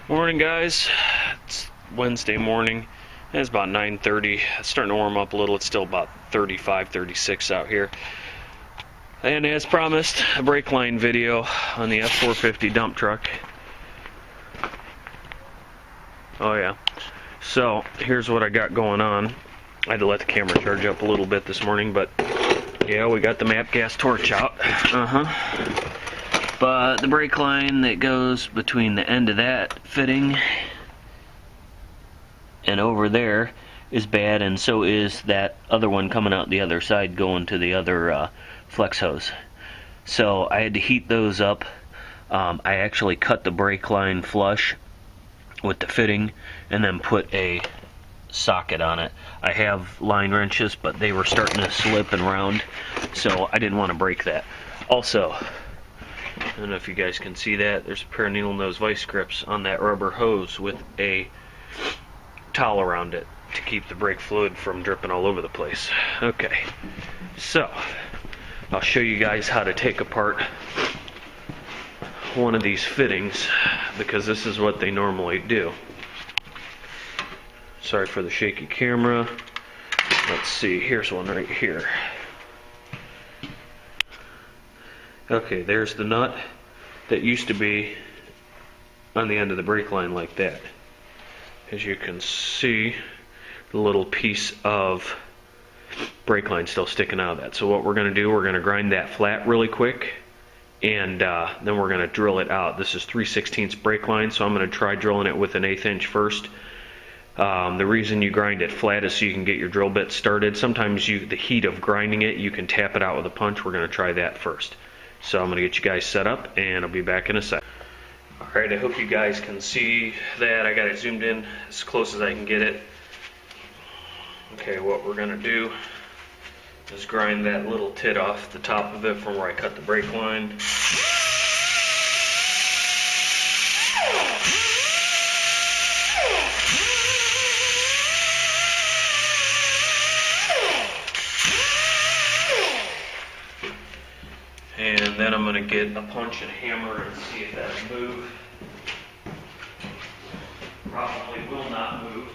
Morning, guys. It's Wednesday morning. It's about 9:30. It's starting to warm up a little. It's still about 35, 36 out here. And as promised, a brake line video on the F450 dump truck. Oh yeah. So here's what I got going on. I had to let the camera charge up a little bit this morning, but yeah, we got the map gas torch out. But the brake line that goes between the end of that fitting and over there is bad, and so is that other one coming out the other side going to the other flex hose. So I had to heat those up. I actually cut the brake line flush with the fitting and then put a socket on it. I have line wrenches, but they were starting to slip and round, so I didn't want to break that. Also, I don't know if you guys can see that, there's a pair of needle nose vice grips on that rubber hose with a towel around it to keep the brake fluid from dripping all over the place. Okay, so I'll show you guys how to take apart one of these fittings, because this is what they normally do. Sorry for the shaky camera. Let's see, here's one right here. Okay, there's the nut that used to be on the end of the brake line like that. As you can see, the little piece of brake line still sticking out of that. So what we're going to do, we're going to grind that flat really quick, and then we're going to drill it out. This is 3/16 brake line, so I'm going to try drilling it with an 1/8 inch first. The reason you grind it flat is so you can get your drill bit started. Sometimes the heat of grinding it, you can tap it out with a punch. We're going to try that first. So I'm going to get you guys set up, and I'll be back in a sec. Alright, I hope you guys can see that. I got it zoomed in as close as I can get it. Okay, what we're going to do is grind that little tit off the top of it from where I cut the brake line. And then I'm going to get a punch and hammer and see if that'll move. Probably will not move.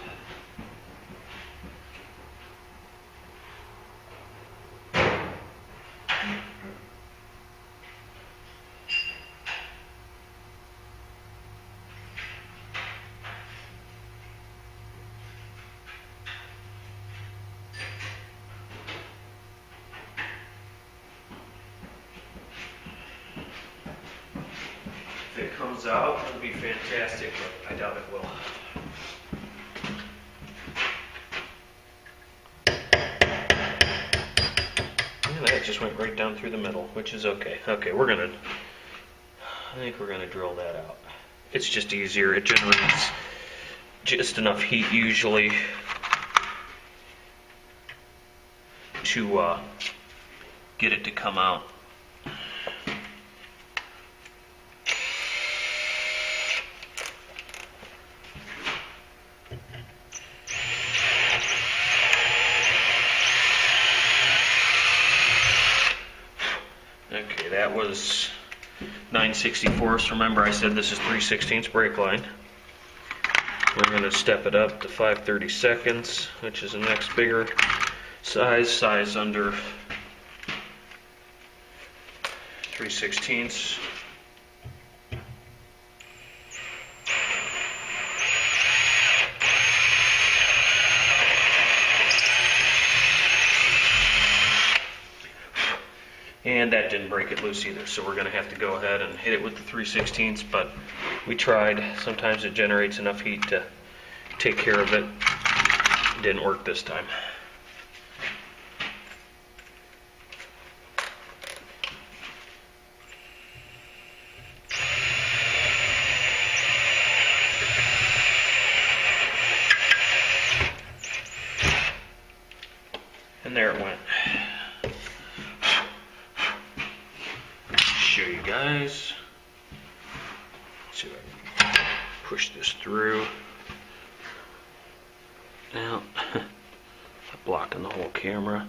If it comes out, it'll be fantastic, but I doubt it will. Yeah, that just went right down through the middle, which is okay. Okay, I think we're gonna drill that out. It's just easier. It generates just enough heat usually to get it to come out. Okay, that was 9/64. Remember, I said this is 3/16 brake line. We're going to step it up to 5/32, which is the next bigger size under 3/16. And that didn't break it loose either, so we're going to have to go ahead and hit it with the 3/16, but we tried. Sometimes it generates enough heat to take care of it. It didn't work this time. And there it went. Show you guys. Let's see if I can push this through. Now, I'm blocking the whole camera.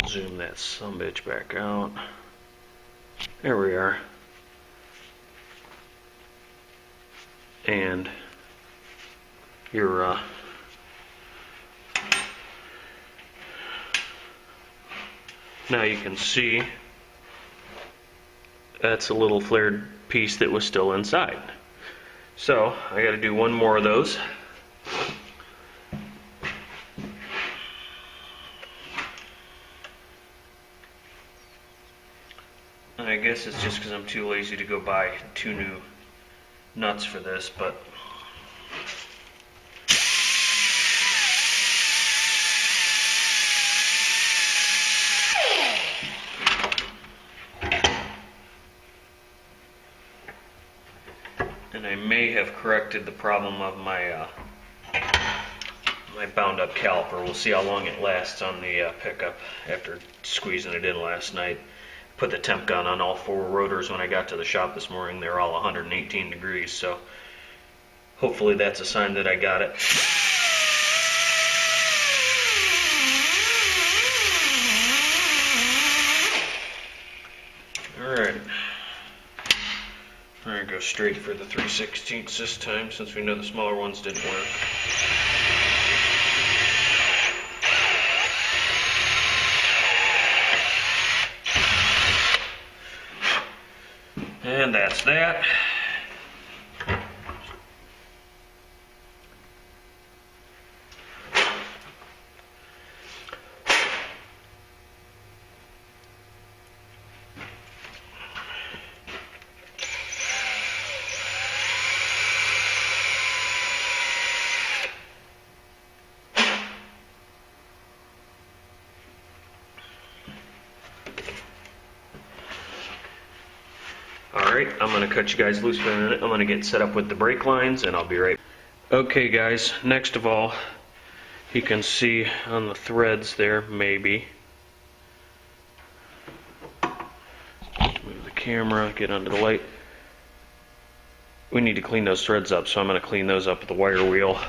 Zoom that sumbitch back out. There we are. and your now you can see that's a little flared piece that was still inside. So I got to do one more of those. And I guess it's just because I'm too lazy to go buy 2 new nuts for this, but and I may have corrected the problem of my my bound up caliper. We'll see how long it lasts on the pickup after squeezing it in last night. Put the temp gun on all 4 rotors when I got to the shop this morning. They're all 118 degrees, so hopefully that's a sign that I got it. Alright. We're going to go straight for the 3/16 this time, since we know the smaller ones didn't work. And that's that. Alright, I'm going to cut you guys loose for a minute. I'm going to get set up with the brake lines and I'll be right back. Okay guys, next of all, you can see on the threads there, maybe. Move the camera, get under the light. We need to clean those threads up, so I'm going to clean those up with the wire wheel.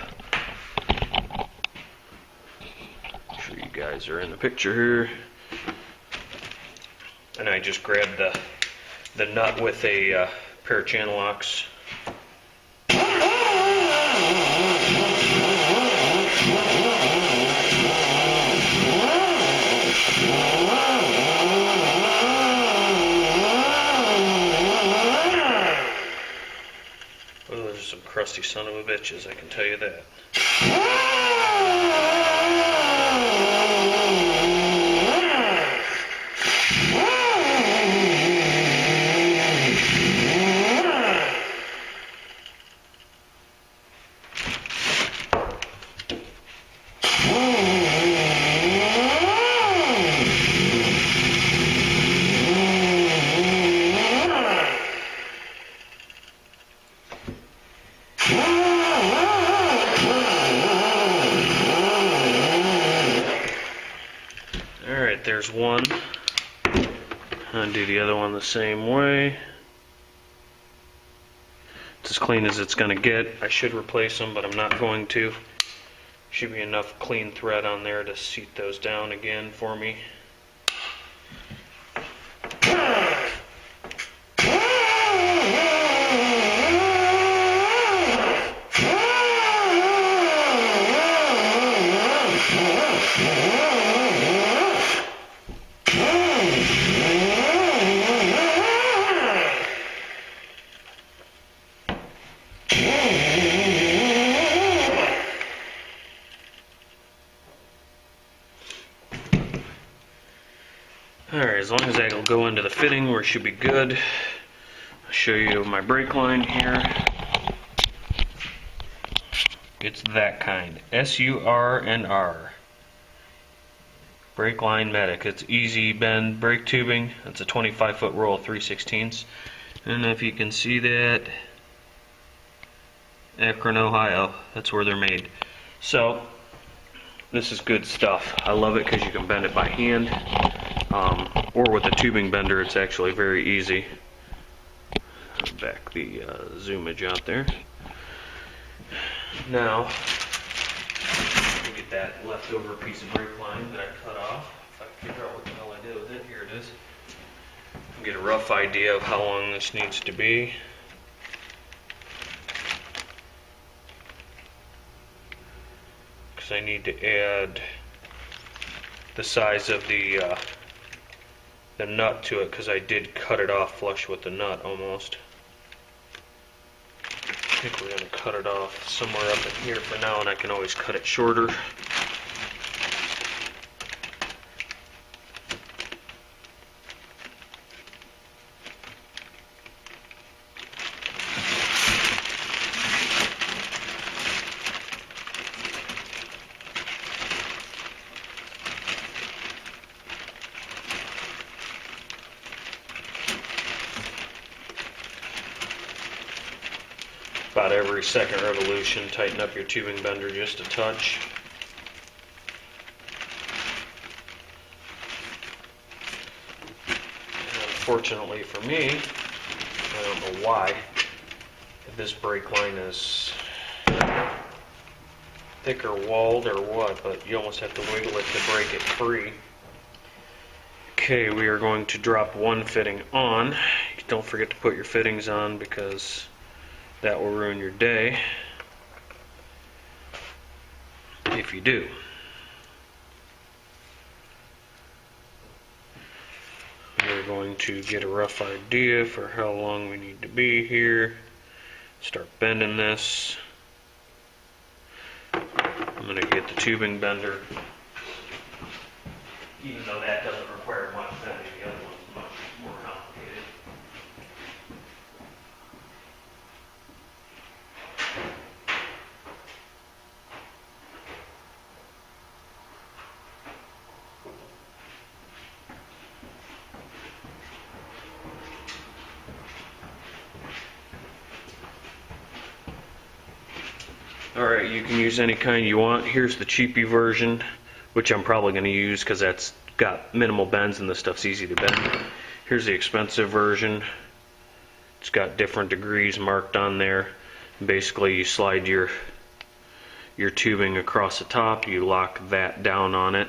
Make sure you guys are in the picture here. And I just grabbed the nut with a pair of channel locks. Oh, those are some crusty son of a bitches, I can tell you that. Alright, there's one. I'll do the other one the same way. It's as clean as it's going to get. I should replace them, but I'm not going to. Should be enough clean thread on there to seat those down again for me. Alright, as long as that'll go into the fitting, we should be good. I'll show you my brake line here. It's that kind. S-U-R-N-R. Brake line medic. It's easy bend brake tubing. It's a 25-foot roll of 3/16. I don't know if you can see that. Akron, Ohio. That's where they're made. So, this is good stuff. I love it because you can bend it by hand. Or with a tubing bender, it's actually very easy. Back the zoomage out there. Now, get that leftover piece of brake line that I cut off. If I can figure out what the hell I did with it, here it is. Get a rough idea of how long this needs to be. I need to add the size of the nut to it, because I did cut it off flush with the nut almost. I think we're going to cut it off somewhere up in here for now, and I can always cut it shorter. About every second revolution, tighten up your tubing bender just a touch. And unfortunately for me, I don't know why, if this brake line is thicker walled or what, but you almost have to wiggle it to break it free. Okay, we are going to drop one fitting on. Don't forget to put your fittings on, because that will ruin your day if you do. We're going to get a rough idea for how long we need to be here. Start bending this. I'm going to get the tubing bender, even though that doesn't require much bending. The other one's much more complicated. Alright, you can use any kind you want. Here's the cheapy version, which I'm probably going to use because that's got minimal bends and the stuff's easy to bend. Here's the expensive version. It's got different degrees marked on there. Basically, you slide your tubing across the top, you lock that down on it,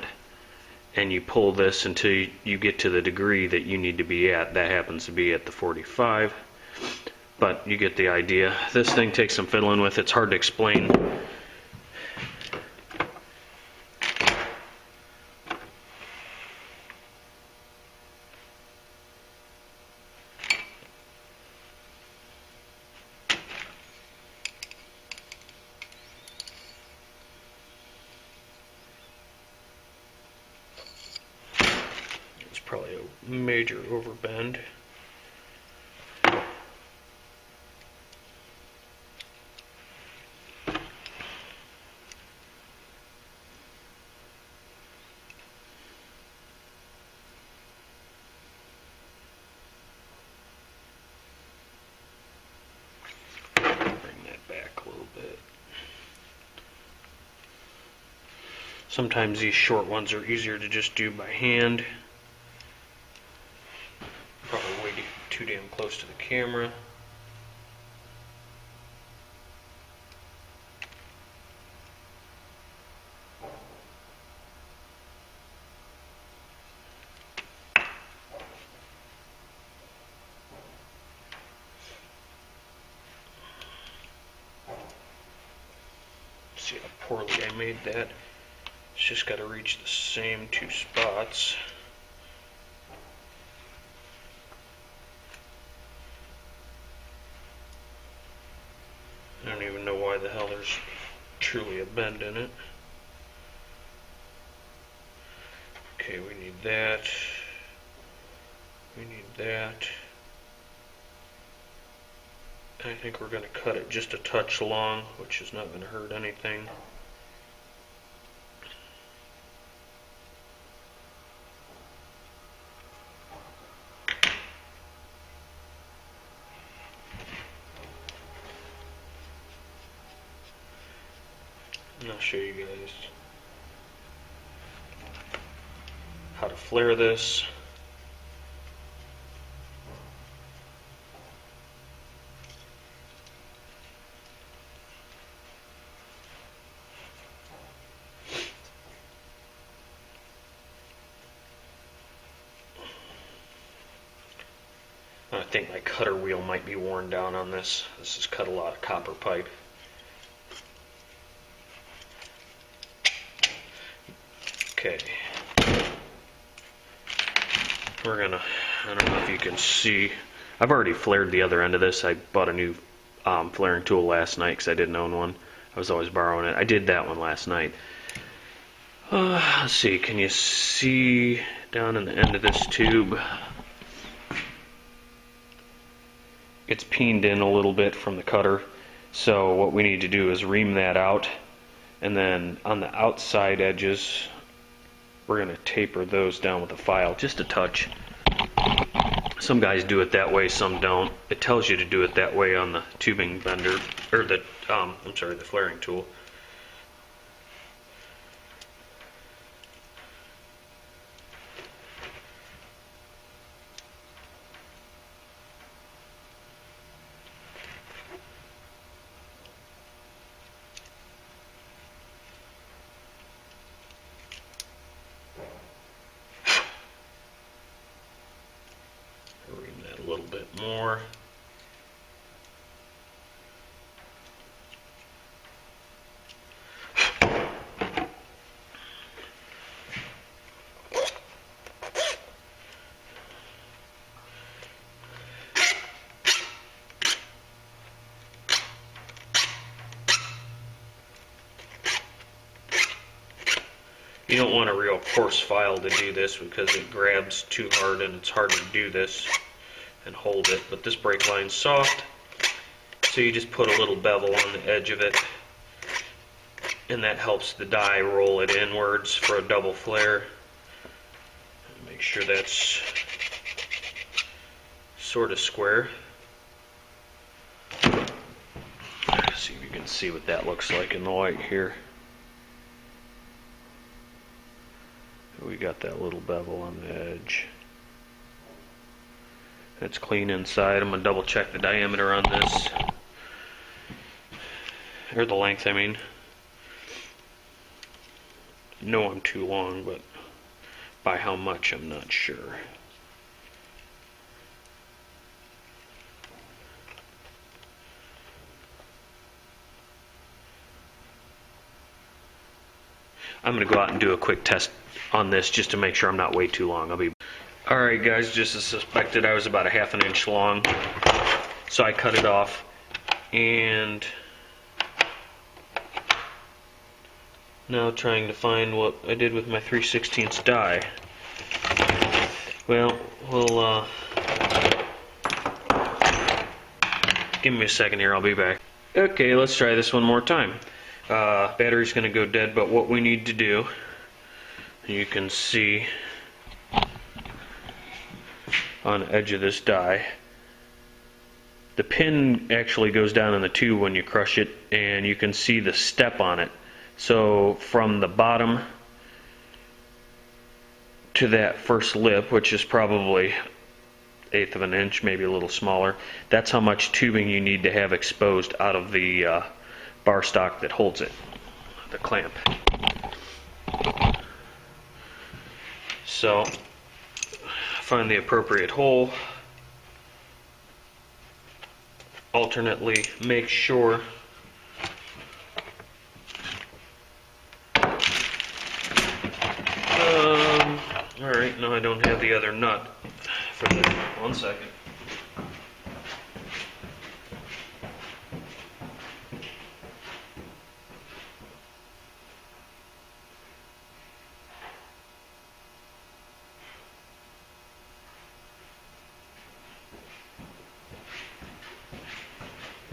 and you pull this until you get to the degree that you need to be at. That happens to be at the 45. But you get the idea. This thing takes some fiddling with. It's hard to explain. It's probably a major overbend. Sometimes these short ones are easier to just do by hand. Probably way too damn close to the camera. See how poorly I made that. It's just got to reach the same two spots. I don't even know why the hell there's truly a bend in it. Okay, we need that. We need that. I think we're going to cut it just a touch long, which is not going to hurt anything. And I'll show you guys how to flare this. I think my cutter wheel might be worn down on this. This has cut a lot of copper pipe. Okay. We're gonna, I don't know if you can see, I've already flared the other end of this. I bought a new flaring tool last night because I didn't own one. I was always borrowing it. I did that one last night. Let's see, can you see down in the end of this tube? It's peened in a little bit from the cutter. So what we need to do is ream that out. And then on the outside edges, we're going to taper those down with a file, just a touch. Some guys do it that way, some don't. It tells you to do it that way on the tubing bender, or the, the flaring tool. Ream that a little bit more. You don't want a real coarse file to do this because it grabs too hard and it's hard to do this and hold it. But this brake line's soft, so you just put a little bevel on the edge of it, and that helps the die roll it inwards for a double flare. Make sure that's sort of square. See if you can see what that looks like in the light here. We got that little bevel on the edge. It's clean inside. I'm going to double check the diameter on this. Or the length, I mean. I know I'm too long, but by how much I'm not sure. I'm going to go out and do a quick test on this just to make sure I'm not way too long. Alright guys, just as suspected, I was about a ½ an inch long. So I cut it off. And now trying to find what I did with my 3/16 die. Well, give me a second here, I'll be back. Okay, let's try this one more time. Battery's going to go dead, but what we need to do, you can see on the edge of this die, the pin actually goes down in the tube when you crush it, and you can see the step on it. So from the bottom to that first lip, which is probably 1/8 of an inch, maybe a little smaller, that's how much tubing you need to have exposed out of the bar stock that holds it, the clamp. So find the appropriate hole, alternately make sure alright, no, I don't have the other nut for the 1 second.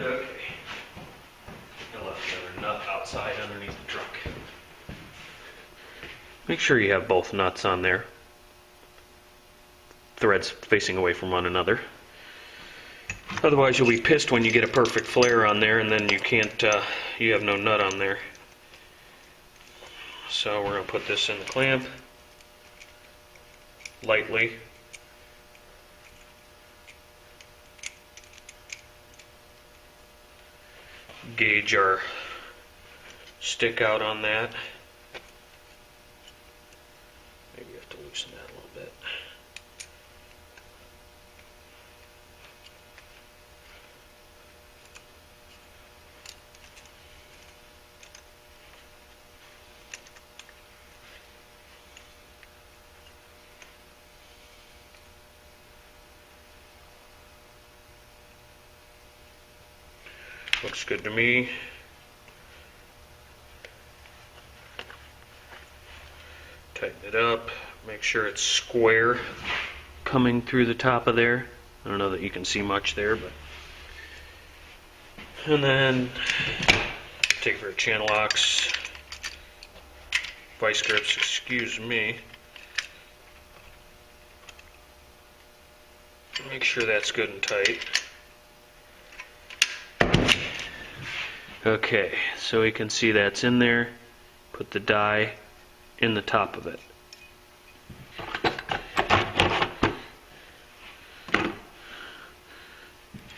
Okay, I left the other nut outside underneath the trunk. Make sure you have both nuts on there. Threads facing away from one another. Otherwise you'll be pissed when you get a perfect flare on there and then you can't, you have no nut on there. So we're going to put this in the clamp lightly. Gauge our stick out on that. Maybe you have to loosen that a little bit. Looks good to me. Tighten it up, make sure it's square coming through the top of there. I don't know that you can see much there, but. And then take your channel locks, vice grips, excuse me. Make sure that's good and tight. Okay, so we can see that's in there. Put the die in the top of it.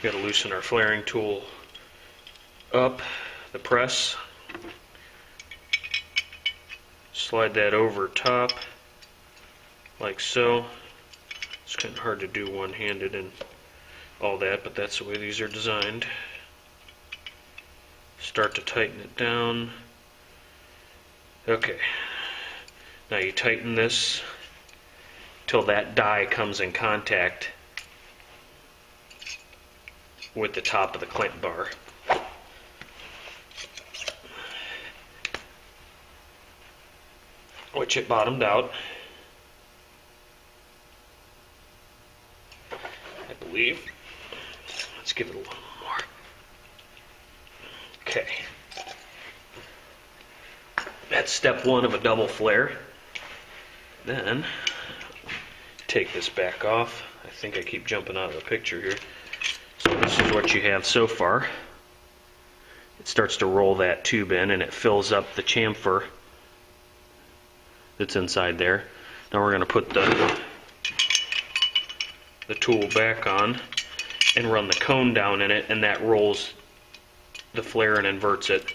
Got to loosen our flaring tool up, the press. Slide that over top, like so. It's kind of hard to do one-handed and all that, but that's the way these are designed. Start to tighten it down. Okay. Now you tighten this till that die comes in contact with the top of the clamp bar. Which it bottomed out, I believe. Let's give it a little more. Okay. That's step one of a double flare. Then, take this back off. I think I keep jumping out of the picture here. So this is what you have so far. It starts to roll that tube in and it fills up the chamfer that's inside there. Now we're going to put the tool back on and run the cone down in it, and that rolls the flare and inverts it,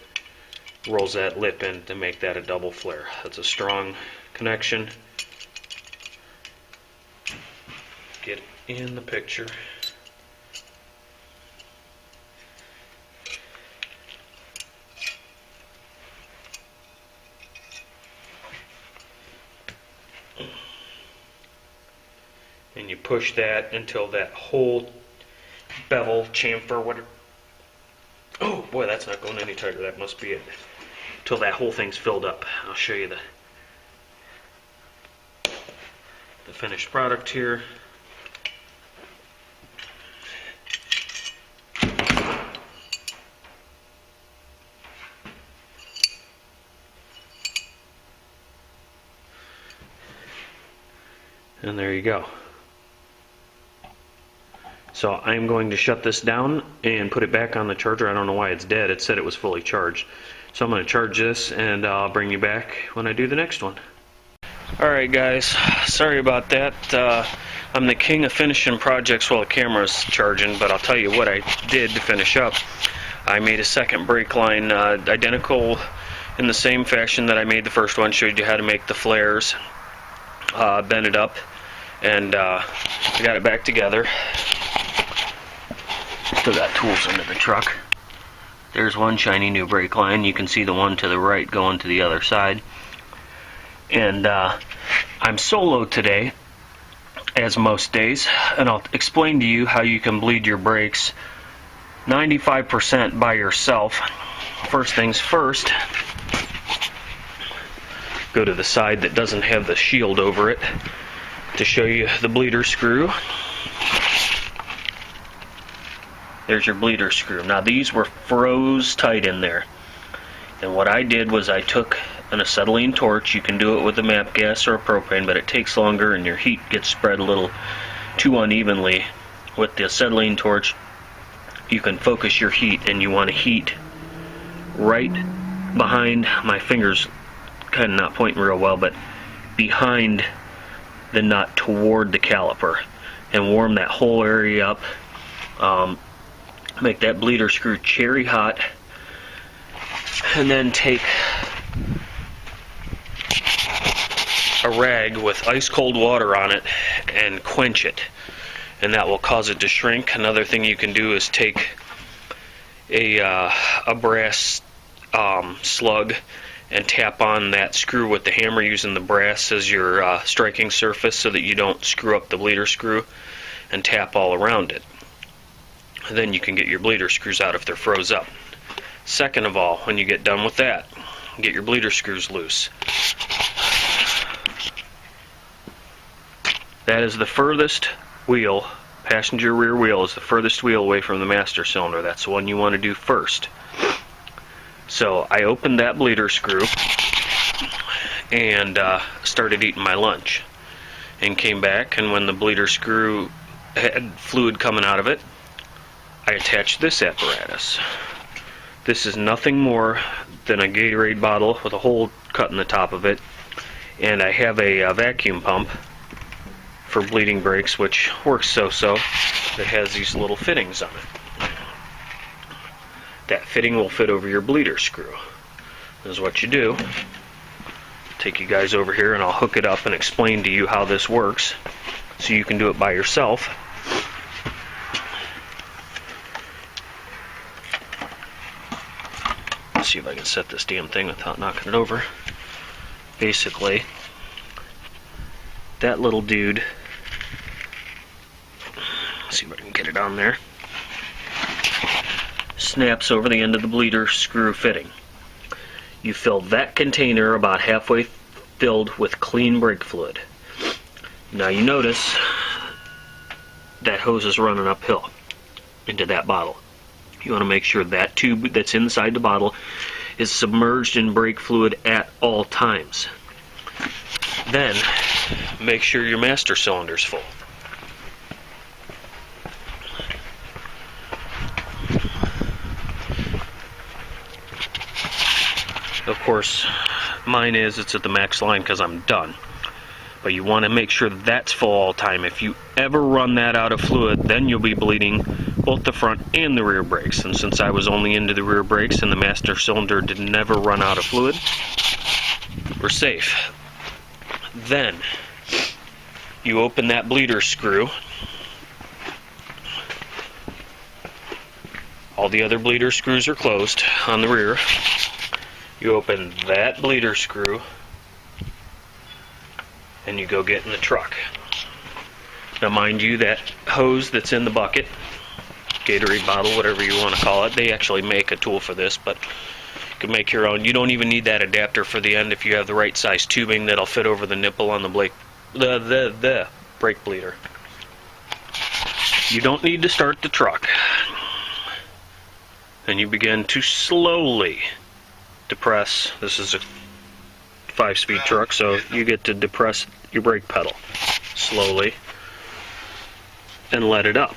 rolls that lip in to make that a double flare. That's a strong connection. Get in the picture. And you push that until that whole bevel, chamfer, whatever. Oh boy, that's not going any tighter. That must be it. Till that whole thing's filled up. I'll show you the finished product here. And there you go. So I'm going to shut this down and put it back on the charger. I don't know why it's dead. It said it was fully charged. So I'm going to charge this and I'll bring you back when I do the next one. Alright guys, sorry about that. I'm the king of finishing projects while the camera's charging, but I'll tell you what I did to finish up. I made a second brake line identical in the same fashion that I made the first one. Showed you how to make the flares, bend it up, and I got it back together. Still got tools under the truck. There's one shiny new brake line. You can see the one to the right going to the other side. And I'm solo today, as most days, and I'll explain to you how you can bleed your brakes 95% by yourself. First things first, go to the side that doesn't have the shield over it to show you the bleeder screw. There's your bleeder screw. Now these were froze tight in there. And what I did was I took an acetylene torch. You can do it with a MAP gas or a propane, but it takes longer and your heat gets spread a little too unevenly. With the acetylene torch, you can focus your heat, and you want to heat right behind my fingers, kind of not pointing real well, but behind the nut toward the caliper, and warm that whole area up. Make that bleeder screw cherry hot, and then take a rag with ice cold water on it and quench it, and that will cause it to shrink. Another thing you can do is take a brass slug and tap on that screw with the hammer using the brass as your striking surface so that you don't screw up the bleeder screw, and tap all around it. then you can get your bleeder screws out if they're froze up. Second of all, when you get done with that, get your bleeder screws loose. That is the furthest wheel. Passenger rear wheel is the furthest wheel away from the master cylinder. That's the one you want to do first. So I opened that bleeder screw and started eating my lunch, and came back, and when the bleeder screw had fluid coming out of it, I attached this apparatus. This is nothing more than a Gatorade bottle with a hole cut in the top of it, and I have a vacuum pump for bleeding brakes, which works so-so. It has these little fittings on it. That fitting will fit over your bleeder screw. This is what you do. Take you guys over here and I'll hook it up and explain to you how this works so you can do it by yourself. Let's see if I can set this damn thing without knocking it over. Basically, that little dude, let's see if I can get it on there, snaps over the end of the bleeder screw fitting. You fill that container about halfway filled with clean brake fluid. Now you notice that hose is running uphill into that bottle. You want to make sure that tube that's inside the bottle is submerged in brake fluid at all times. Then make sure your master cylinder's full. Of course, mine it's at the max line because I'm done. But you want to make sure that's full all the time. If you ever run that out of fluid, then you'll be bleeding both the front and the rear brakes. And since I was only into the rear brakes and the master cylinder did never run out of fluid, we're safe. Then you open that bleeder screw. All the other bleeder screws are closed on the rear. You open that bleeder screw and you go get in the truck. Now mind you, that hose that's in the bucket, Gatorade bottle, whatever you want to call it, they actually make a tool for this, but you can make your own. You don't even need that adapter for the end if you have the right size tubing that'll fit over the nipple on the brake bleeder. You don't need to start the truck. And you begin to slowly depress. This is a 5-speed truck, so you get to depress your brake pedal slowly and let it up.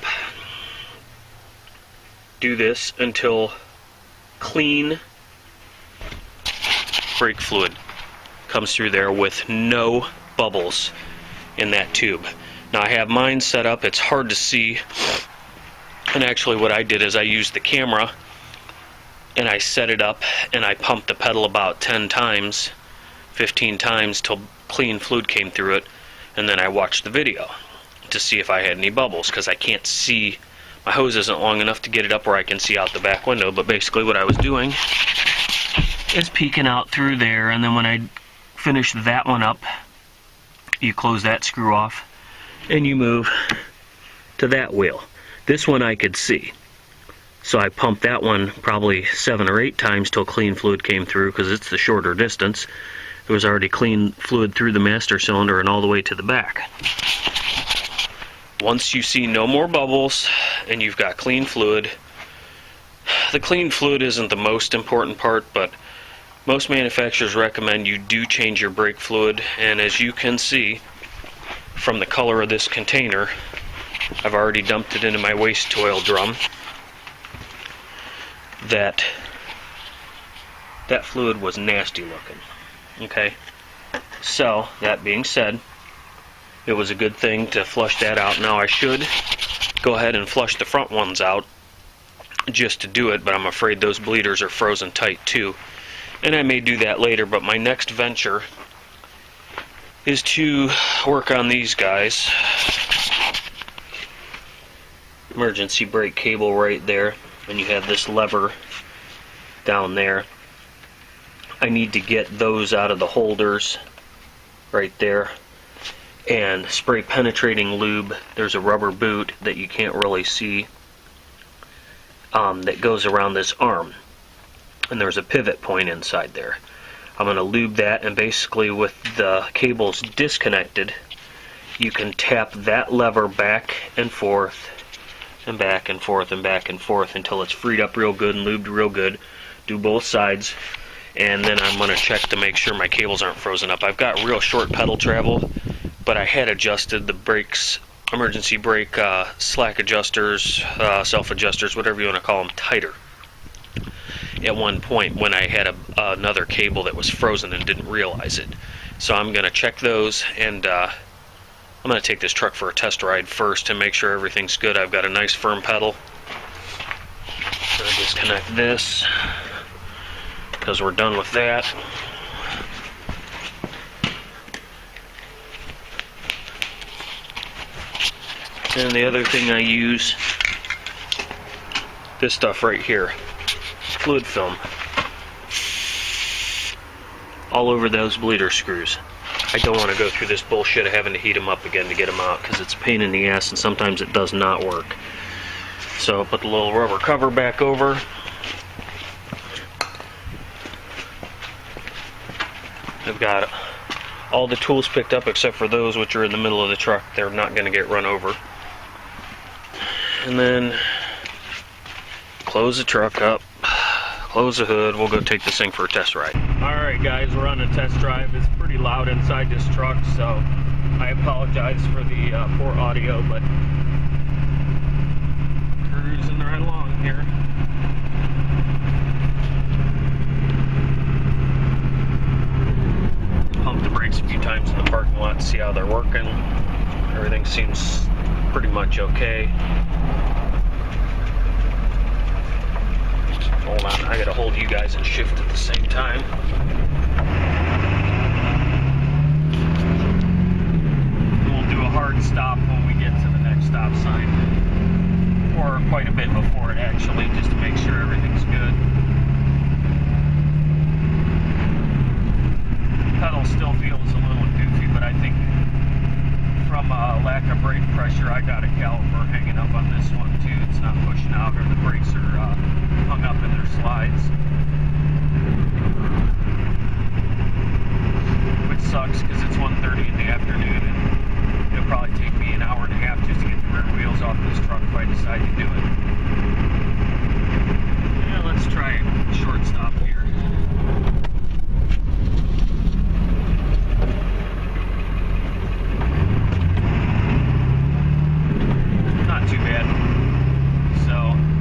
Do this until clean brake fluid comes through there with no bubbles in that tube. Now I have mine set up, it's hard to see, and actually what I did is I used the camera and I set it up and I pumped the pedal about 10 times, 15 times till clean fluid came through it, and then I watched the video to see if I had any bubbles, because I can't see, my hose isn't long enough to get it up where I can see out the back window. But basically what I was doing is peeking out through there, and then when I finish that one up, you close that screw off and you move to that wheel. This one I could see, so I pumped that one probably 7 or 8 times till clean fluid came through, because it's the shorter distance. There was already clean fluid through the master cylinder and all the way to the back. Once you see no more bubbles and you've got clean fluid, the clean fluid isn't the most important part, but most manufacturers recommend you do change your brake fluid. And as you can see from the color of this container, I've already dumped it into my waste oil drum. That fluid was nasty looking. Okay, so that being said, it was a good thing to flush that out. Now I should go ahead and flush the front ones out just to do it, but I'm afraid those bleeders are frozen tight too, and I may do that later. But my next venture is to work on these guys. Emergency brake cable right there, and you have this lever down there. I need to get those out of the holders right there and spray penetrating lube. There's a rubber boot that you can't really see that goes around this arm, and there's a pivot point inside there. I'm going to lube that, and basically with the cables disconnected, you can tap that lever back and forth and back and forth and back and forth until it's freed up real good and lubed real good. Do both sides, and then I'm going to check to make sure my cables aren't frozen up. I've got real short pedal travel, but I had adjusted the brakes, emergency brake slack adjusters, self adjusters, whatever you want to call them, tighter at one point when I had another cable that was frozen and didn't realize it. So I'm going to check those, and I'm going to take this truck for a test ride first to make sure everything's good. I've got a nice firm pedal. So I disconnect this because we're done with that. And the other thing I use, this stuff right here, fluid film, all over those bleeder screws. I don't want to go through this bullshit of having to heat them up again to get them out, because it's a pain in the ass and sometimes it does not work. So I'll put the little rubber cover back over. I've got all the tools picked up except for those which are in the middle of the truck. They're not going to get run over. And then close the truck up, close the hood. We'll go take this thing for a test ride. Alright guys, we're on a test drive. It's pretty loud inside this truck, so I apologize for the poor audio, but cruising right along here. Pumped the brakes a few times in the parking lot to see how they're working. Everything seems pretty much okay. Hold on, I gotta hold you guys and shift at the same time. We'll do a hard stop when we get to the next stop sign, or quite a bit before it actually, just to make sure everything's good. Pedal still feels a little goofy, but I think from lack of brake pressure, I got a caliper hanging up on this one too. It's not pushing out, or the brakes are hung up in their slides, which sucks because it's 1:30 in the afternoon and it'll probably take me an hour and a half just to get the rear wheels off this truck if I decide to do it. Yeah, let's try a short stop here. Not too bad. So,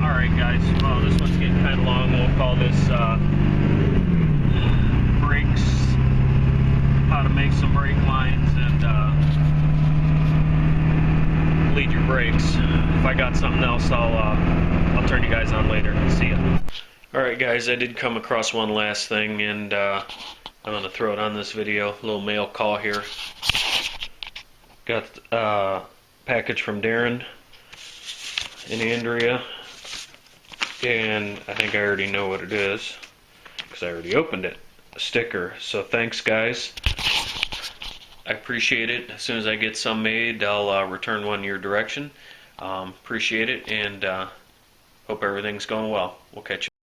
alright guys, well, this one's getting kind of long. We'll call this brakes, how to make some brake lines and bleed your brakes. If I got something else, I'll turn you guys on later. See ya. Alright guys, I did come across one last thing, and I'm going to throw it on this video. A little mail call here. Got a package from Darren in Andrea, and I think I already know what it is because I already opened it. A sticker. So thanks guys, I appreciate it. As soon as I get some made, I'll return one your direction. Appreciate it, and hope everything's going well. We'll catch you.